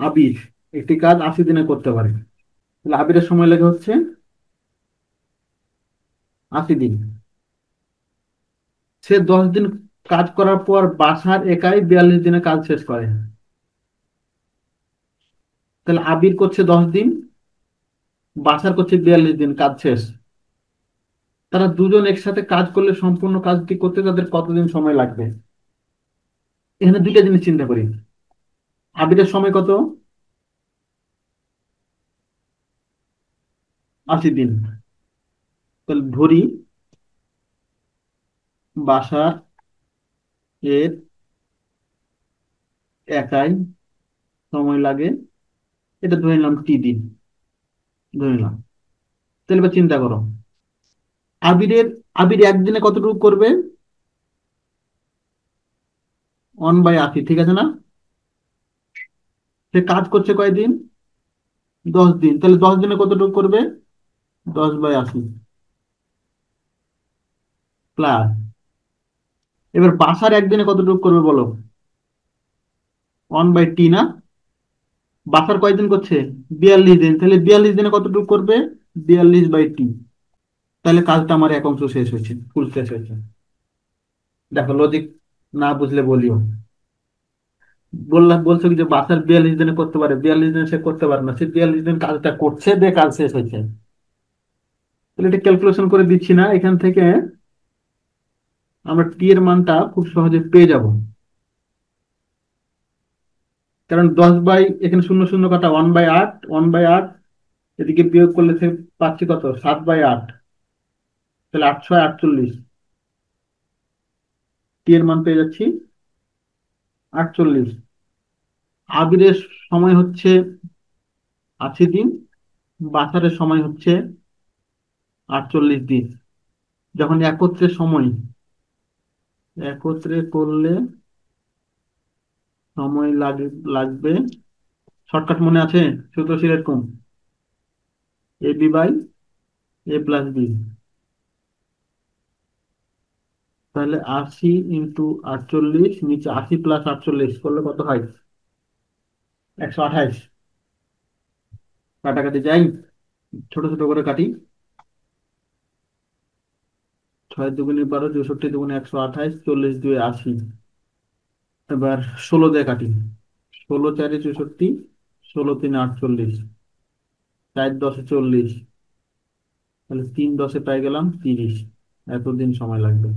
আবির একটি কাজ 80 দিনে করতে পারে, তাহলে আবিরের সময় লাগে হচ্ছে 80 দিন। সে 10 দিন কাজ করার পর বাসার একাই 42 দিনে কাজ শেষ করে। তাহলে আবির করছে 10 দিন, বাসার করছে 42 দিন কাজ শেষ। তারা দুজন একসাথে কাজ করলে সম্পূর্ণ কাজটি করতে তাদের কতদিন সময় লাগবে? এখানে দুইটা জিনিস চিন্তা করি। আবিরের সময় কত? 80 দিন। তাহলে ধরি বাসার এর একাই সময় লাগে, এটা ধরে নিলাম দিন, ধরে নিলাম। তাহলে এবার চিন্তা করো, আবিরের আবির একদিনে কতটুকু করবে? 1/80, ঠিক আছে না? সে কাজ করছে কয়দিন? 10 দিন, তাহলে 10 দিনে কতটুকু করবে? 10/80 প্লাস, এবার বাসার একদিনে কতটুকু করবে বলো? 1/T না? বাসার কয়দিন করছে? 42 দিন, তাহলে 42 দিনে কতটুকু করবে? 42/T। তাহলে কাজটা আমার এক অংশ শেষ হয়েছে, ফুল শেষ হয়েছে। দেখো লজিক না বুঝলে বলিও। বললাম, বলছো কি যে বাসার 42 দিনে করতে পারে, 42 দিনে সে করতে পারে না, সে 42 দিন কাজটা করছে দিয়ে কাজ শেষ হয়েছে। তাহলে এটা ক্যালকুলেশন করে দিচ্ছি না, এখান থেকে আমরা টি এর মানটা খুব সহজে পেয়ে যাব। কারণ এখানে শূন্য শূন্য কাটা, 1/8, 1/8 এদিকে বিয়োগ করলে সে পাচ্ছি কত? 7/8। তাহলে 848, টি এর মান পেয়ে যাচ্ছি 48। আবিরের সময় হচ্ছে 80 দিন, বাসারের সময় হচ্ছে 48 দিন। যখন একত্রে সময়, একত্রে করলে সময় লাগবে, শর্টকাট মনে আছে? সূত্র সেরকম, AB/A+B। তাহলে 80 × 48, নিচে 80 + 48 করলে কত হয়? 128। কাটাকাটি যাই, ছোট ছোট করে কাটি। 6 × 2 = 12, 64 × 2 = 128, 40 × 2 = 80। এবার 16 দিয়ে কাটি, 16 × 4 = 64, 16 × 3 = 48, 4 × 10 = 40। তাহলে 3 × 10 পেয়ে গেলাম 30। এতদিন সময় লাগবে।